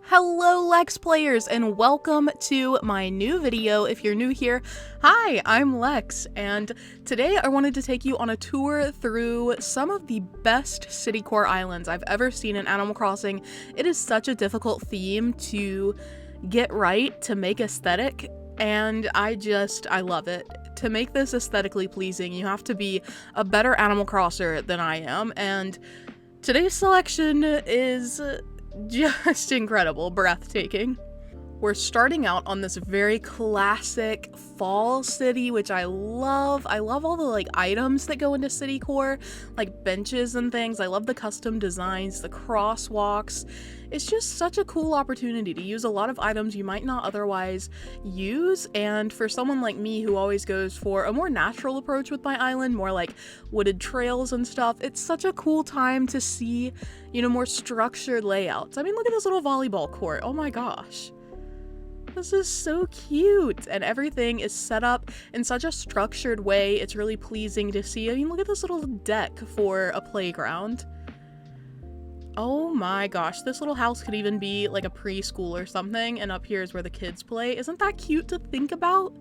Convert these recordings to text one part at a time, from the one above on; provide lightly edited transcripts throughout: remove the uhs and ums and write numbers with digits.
Hello Lex players and welcome to my new video. If you're new here, hi, I'm Lex, and today I wanted to take you on a tour through some of the best Citycore islands I've ever seen in Animal Crossing. It is such a difficult theme to get right, to make aesthetic, and I love it. To make this aesthetically pleasing, you have to be a better Animal Crosser than I am, and today's selection is just incredible, breathtaking. We're starting out on this very classic fall city, which I love. I love all the items that go into Citycore, like benches and things. I love the custom designs, the crosswalks. It's just such a cool opportunity to use a lot of items you might not otherwise use, and for someone like me who always goes for a more natural approach with my island, more like wooded trails and stuff, it's such a cool time to see, more structured layouts. I mean, look at this little volleyball court. Oh my gosh. This is so cute, and everything is set up in such a structured way. It's really pleasing to see. I mean, look at this little deck for a playground. Oh my gosh, this little house could even be like a preschool or something, and up here is where the kids play. Isn't that cute to think about?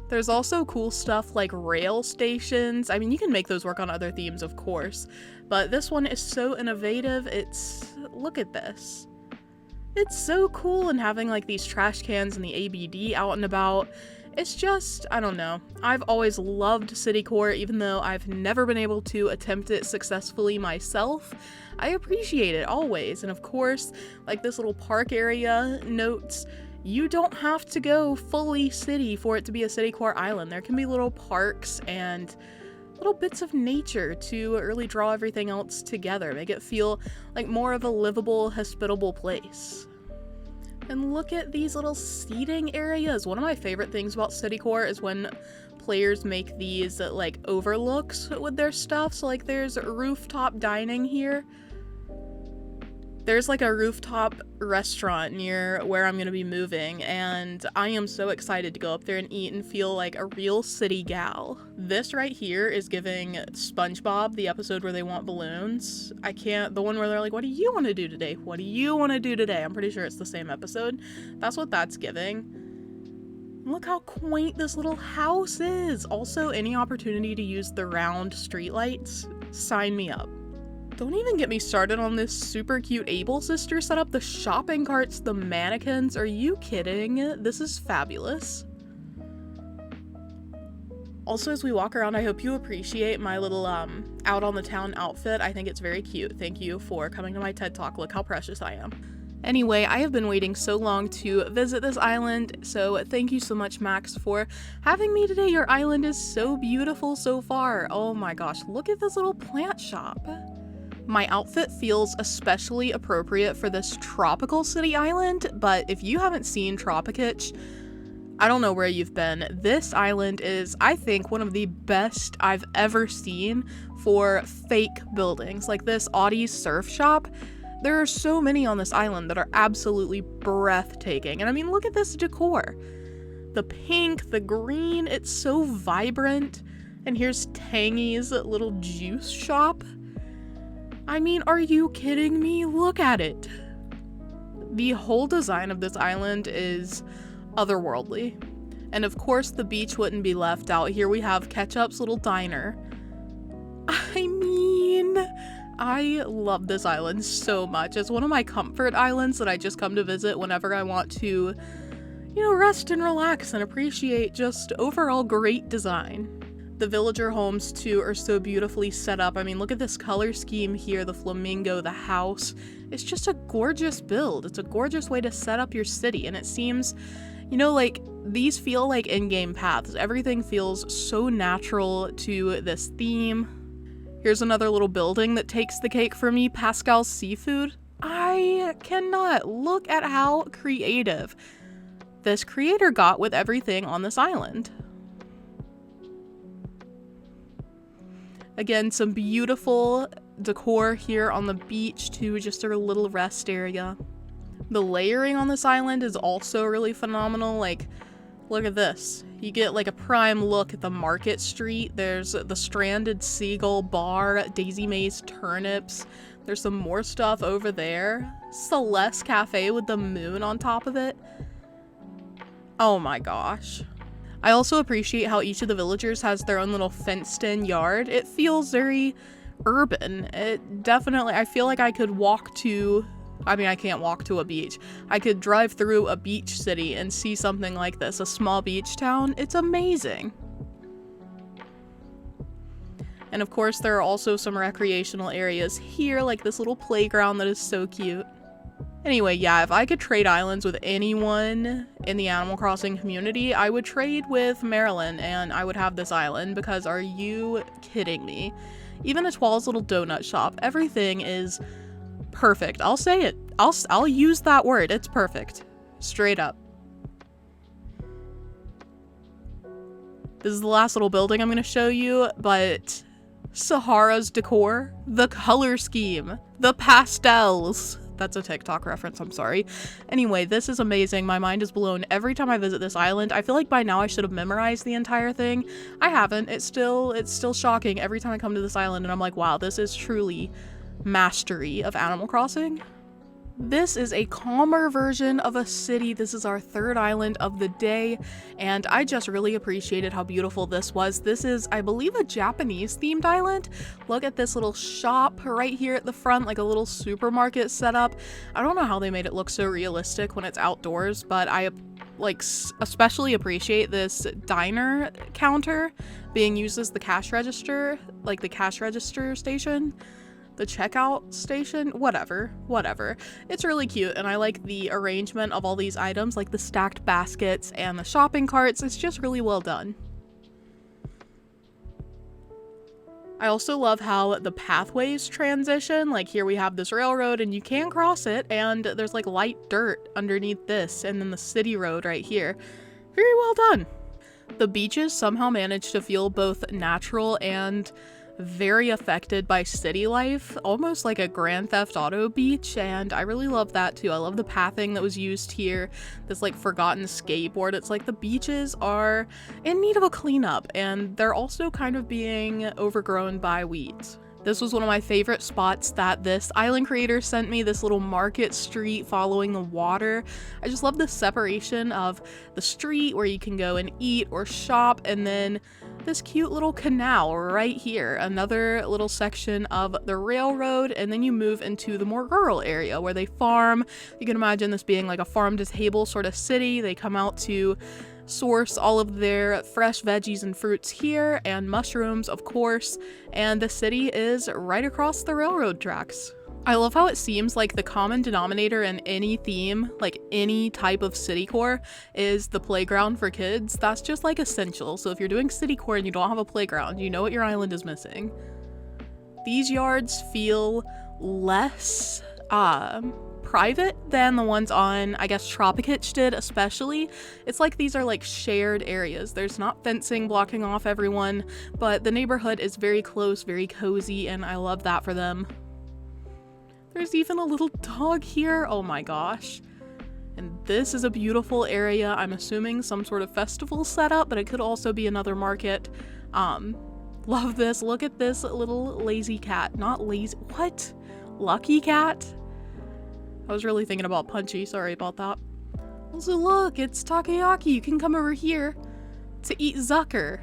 There's also cool stuff like rail stations. I mean, you can make those work on other themes, of course, but this one is so innovative. Look at this. It's so cool, and having like these trash cans and the ABD out and about. It's just, I don't know. I've always loved Citycore, even though I've never been able to attempt it successfully myself. I appreciate it always, and of course, like this little park area notes, you don't have to go fully city for it to be a Citycore island. There can be little parks and little bits of nature to really draw everything else together, make it feel like more of a livable, hospitable place. And look at these little seating areas. One of my favorite things about Citycore is when players make these overlooks with their stuff. So like there's rooftop dining here. There's like a rooftop restaurant near where I'm gonna be moving, and I am so excited to go up there and eat and feel like a real city gal. This right here is giving SpongeBob, the episode where they want balloons. The one where they're like, what do you want to do today? What do you want to do today? I'm pretty sure it's the same episode. That's what that's giving. Look how quaint this little house is. Also, any opportunity to use the round streetlights, sign me up. Don't even get me started on this super cute Able sister setup, the shopping carts, the mannequins. Are you kidding? This is fabulous. Also, as we walk around, I hope you appreciate my little out on the town outfit. I think it's very cute. Thank you for coming to my TED Talk. Look how precious I am. Anyway, I have been waiting so long to visit this island, so thank you so much, Max, for having me today. Your island is so beautiful so far. Oh my gosh, look at this little plant shop. My outfit feels especially appropriate for this tropical city island, but if you haven't seen Tropicitch, I don't know where you've been. This island is, I think, one of the best I've ever seen for fake buildings. Like this Audie's surf shop, there are so many on this island that are absolutely breathtaking. And I mean, look at this decor. The pink, the green, it's so vibrant. And here's Tangy's little juice shop. I mean, are you kidding me? Look at it. The whole design of this island is otherworldly. And of course, the beach wouldn't be left out. Here we have Ketchup's little diner. I mean, I love this island so much. It's one of my comfort islands that I just come to visit whenever I want to, rest and relax and appreciate just overall great design. The villager homes, too, are so beautifully set up. I mean, look at this color scheme here, the flamingo, the house. It's just a gorgeous build. It's a gorgeous way to set up your city, and it seems, these feel like in-game paths. Everything feels so natural to this theme. Here's another little building that takes the cake for me, Pascal's Seafood. I cannot look at how creative this creator got with everything on this island. Again, some beautiful decor here on the beach too, just a little rest area. The layering on this island is also really phenomenal. Look at this. You get a prime look at the Market Street. There's the Stranded Seagull Bar, Daisy Mae's Turnips. There's some more stuff over there. Celeste Cafe with the moon on top of it. Oh my gosh. I also appreciate how each of the villagers has their own little fenced-in yard. It feels very urban. It definitely, I feel like I could walk to, I mean, I can't walk to a beach. I could drive through a beach city and see something like this, a small beach town. It's amazing. And of course, there are also some recreational areas here, like this little playground that is so cute. Anyway, yeah, if I could trade islands with anyone in the Animal Crossing community, I would trade with Marilyn and I would have this island, because are you kidding me? Even Etoile's little donut shop, everything is perfect. I'll say it. I'll use that word. It's perfect. Straight up. This is the last little building I'm going to show you, but Sahara's decor, the color scheme, the pastels. That's a TikTok reference, I'm sorry. Anyway, this is amazing. My mind is blown every time I visit this island. I feel like by now I should have memorized the entire thing. I haven't. It's still shocking every time I come to this island and I'm like, wow, this is truly mastery of Animal Crossing. This is a calmer version of a city. This is our third island of the day, and I just really appreciated how beautiful this was. This is, I believe, a Japanese themed island. Look at this little shop right here at the front, like a little supermarket setup. I don't know how they made it look so realistic when it's outdoors, but I especially appreciate this diner counter being used as the cash register, like the cash register station. The checkout station, whatever. It's really cute, and I like the arrangement of all these items, like the stacked baskets and the shopping carts. It's just really well done. I also love how the pathways transition. Like here we have this railroad and you can cross it, and there's like light dirt underneath this, and then the city road right here. Very well done. The beaches somehow managed to feel both natural and very affected by city life, almost like a Grand Theft Auto beach, and I really love that too. I love the pathing that was used here, this like forgotten skateboard. It's like the beaches are in need of a cleanup, and they're also kind of being overgrown by weeds. This was one of my favorite spots that this island creator sent me, this little market street following the water. I just love the separation of the street where you can go and eat or shop, and then this cute little canal right here, another little section of the railroad, and then you move into the more rural area where they farm. You can imagine this being like a farm to table sort of city. They come out to source all of their fresh veggies and fruits here, and mushrooms, of course, and the city is right across the railroad tracks. I love how it seems like the common denominator in any theme, like any type of Citycore, is the playground for kids. That's just like essential. So if you're doing Citycore and you don't have a playground, you know what your island is missing. These yards feel less private than the ones on, I guess, Tropicitch did especially. It's like these are like shared areas. There's not fencing blocking off everyone, but the neighborhood is very close, very cozy, and I love that for them. There's even a little dog here. Oh my gosh. And this is a beautiful area. I'm assuming some sort of festival setup, but it could also be another market. Love this. Look at this little lazy cat. Not lazy. What? Lucky cat? I was really thinking about Punchy. Sorry about that. Also, look, it's Takoyaki. You can come over here to eat Zucker.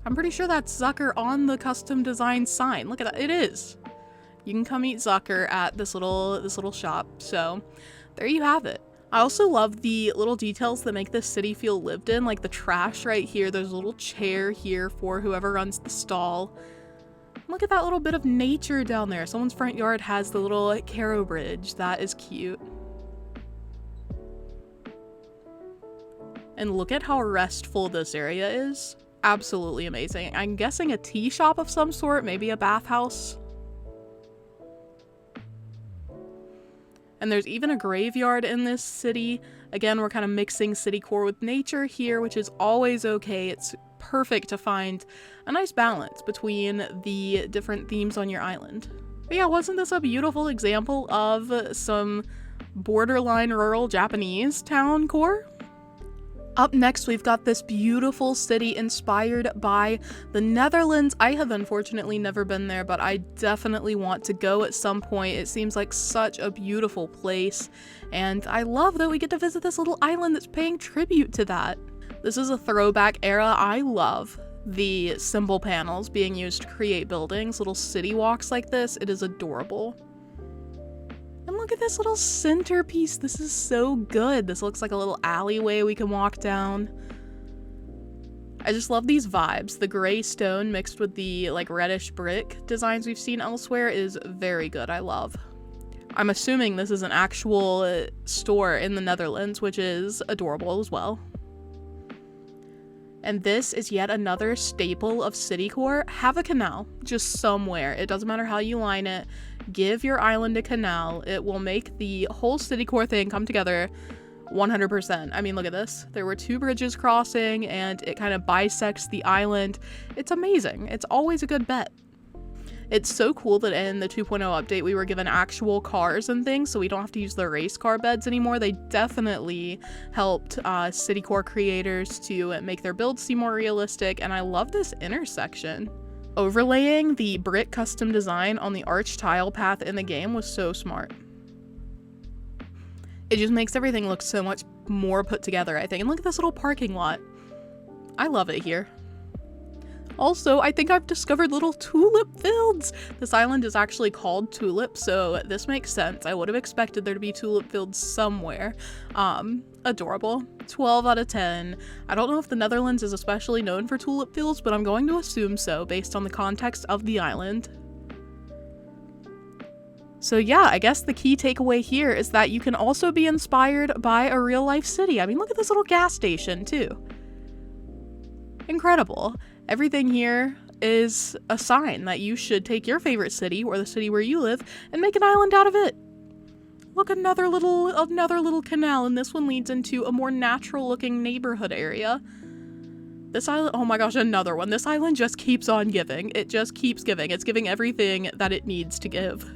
I'm pretty sure that's Zucker on the custom design sign. Look at that. It is. You can come eat Zucker at this little shop. So there you have it. I also love the little details that make this city feel lived in, like the trash right here. There's a little chair here for whoever runs the stall. Look at that little bit of nature down there. Someone's front yard has the little Caro Bridge. That is cute. And look at how restful this area is. Absolutely amazing. I'm guessing a tea shop of some sort, maybe a bathhouse. And there's even a graveyard in this city. Again, we're kind of mixing Citycore with nature here, which is always okay. It's perfect to find a nice balance between the different themes on your island. But yeah, wasn't this a beautiful example of some borderline rural Japanese town core? Up next, we've got this beautiful city inspired by the Netherlands. I have unfortunately never been there, but I definitely want to go at some point. It seems like such a beautiful place, and I love that we get to visit this little island that's paying tribute to that. This is a throwback era. I love the symbol panels being used to create buildings, little city walks like this. It is adorable. And look at this little centerpiece. This is so good. This looks like a little alleyway we can walk down. I just love these vibes. The gray stone mixed with the like reddish brick designs we've seen elsewhere is very good. I love. I'm assuming this is an actual store in the Netherlands, which is adorable as well. And this is yet another staple of Citycore. Have a canal just somewhere. It doesn't matter how you line it. Give your island a canal. It will make the whole Citycore thing come together 100%. I mean, look at this. There were 2 bridges crossing and it kind of bisects the island. It's amazing. It's always a good bet. It's so cool that in the 2.0 update we were given actual cars and things, so we don't have to use the race car beds anymore. They definitely helped Citycore creators to make their builds seem more realistic, and I love this intersection. Overlaying the brick custom design on the arch tile path in the game was so smart. It just makes everything look so much more put together, I think. And look at this little parking lot. I love it here. Also, I think I've discovered little tulip fields. This island is actually called Tulip, so this makes sense. I would have expected there to be tulip fields somewhere. Adorable. 12 out of 10. I don't know if the Netherlands is especially known for tulip fields, but I'm going to assume so based on the context of the island. So yeah, I guess the key takeaway here is that you can also be inspired by a real life city. I mean, look at this little gas station too. Incredible. Everything here is a sign that you should take your favorite city or the city where you live and make an island out of it. Look, another little canal, and this one leads into a more natural looking neighborhood area. This island, oh my gosh, another one. This island just keeps on giving. It just keeps giving. It's giving everything that it needs to give.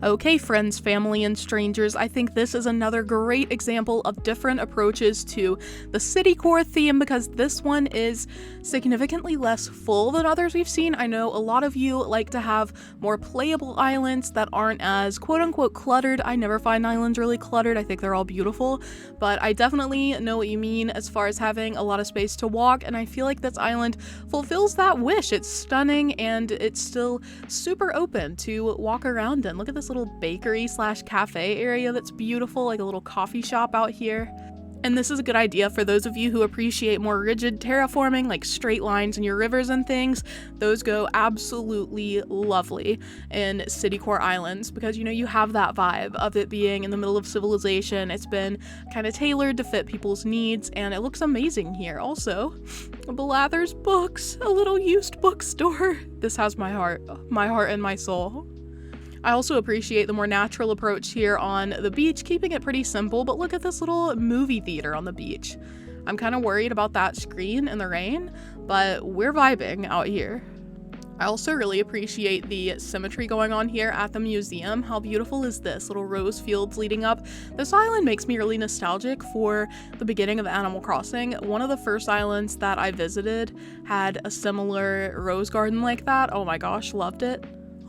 Okay, friends, family, and strangers, I think this is another great example of different approaches to the Citycore theme because this one is significantly less full than others we've seen. I know a lot of you like to have more playable islands that aren't as quote-unquote cluttered. I never find islands really cluttered. I think they're all beautiful, but I definitely know what you mean as far as having a lot of space to walk, and I feel like this island fulfills that wish. It's stunning, and it's still super open to walk around in. Look at this little bakery slash cafe area that's beautiful, like a little coffee shop out here. And this is a good idea for those of you who appreciate more rigid terraforming, like straight lines in your rivers and things. Those go absolutely lovely in Citycore Islands because, you know, you have that vibe of it being in the middle of civilization. It's been kind of tailored to fit people's needs, and it looks amazing here. Also, Blather's Books, a little used bookstore. This has my heart and my soul. I also appreciate the more natural approach here on the beach, keeping it pretty simple, but look at this little movie theater on the beach. I'm kind of worried about that screen in the rain, but we're vibing out here. I also really appreciate the symmetry going on here at the museum. How beautiful is this? Little rose fields leading up. This island makes me really nostalgic for the beginning of Animal Crossing. One of the first islands that I visited had a similar rose garden like that. Oh my gosh, loved it.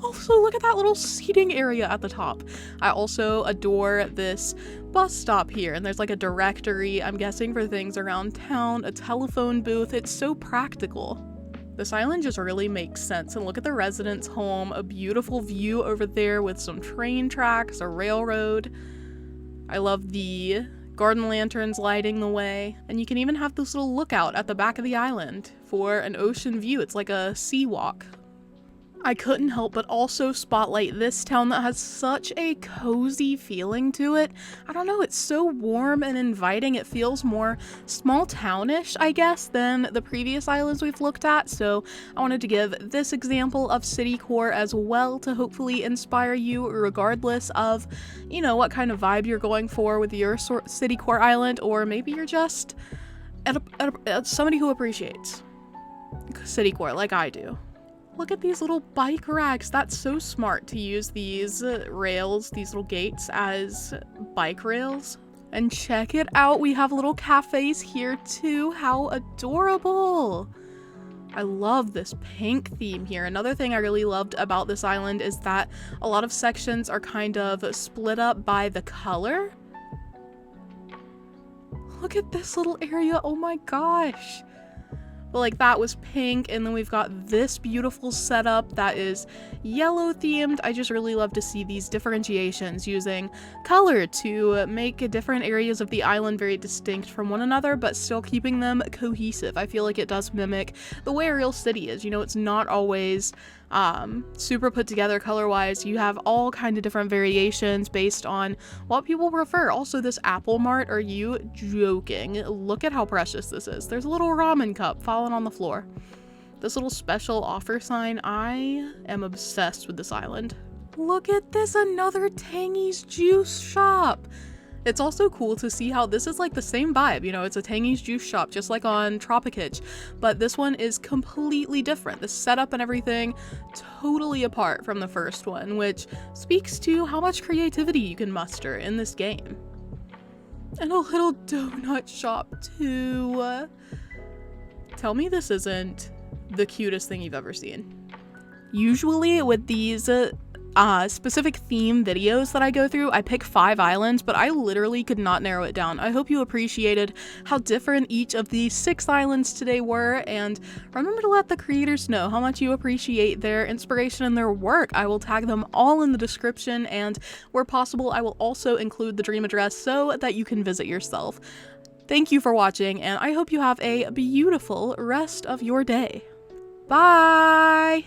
Also, look at that little seating area at the top. I also adore this bus stop here, and there's like a directory, I'm guessing, for things around town, a telephone booth. It's so practical. This island just really makes sense, and look at the residence home, a beautiful view over there with some train tracks, a railroad. I love the garden lanterns lighting the way, and you can even have this little lookout at the back of the island for an ocean view. It's like a sea walk. I couldn't help but also spotlight this town that has such a cozy feeling to it. I don't know, it's so warm and inviting. It feels more small townish, I guess, than the previous islands we've looked at. So I wanted to give this example of Citycore as well to hopefully inspire you regardless of, you know, what kind of vibe you're going for with your Citycore island, or maybe you're just somebody who appreciates Citycore like I do. Look at these little bike racks. That's so smart to use these rails, these little gates, as bike rails. And check it out, we have little cafes here too. How adorable. I love this pink theme here. Another thing I really loved about this island is that a lot of sections are kind of split up by the color. Look at this little area, oh my gosh. But like that was pink, and then we've got this beautiful setup that is yellow themed. I just really love to see these differentiations using color to make different areas of the island very distinct from one another, but still keeping them cohesive. I feel like it does mimic the way a real city is. You know, it's not always super put together color-wise. You have all kind of different variations based on what people prefer. Also, this apple mart, are you joking? Look at how precious this is. There's a little ramen cup falling on the floor. This little special offer sign, I am obsessed with this island. Look at this, another Tangy's juice shop. It's also cool to see how this is like the same vibe, you know, it's a Tangy's juice shop just like on Tropicage, but this one is completely different. The setup and everything totally apart from the first one, which speaks to how much creativity you can muster in this game. And a little donut shop too. Tell me this isn't the cutest thing you've ever seen. Usually with these specific theme videos that I go through, I pick 5 islands, but I literally could not narrow it down. I hope you appreciated how different each of these 6 islands today were, and remember to let the creators know how much you appreciate their inspiration and their work. I will tag them all in the description, and where possible, I will also include the dream address so that you can visit yourself. Thank you for watching, and I hope you have a beautiful rest of your day. Bye!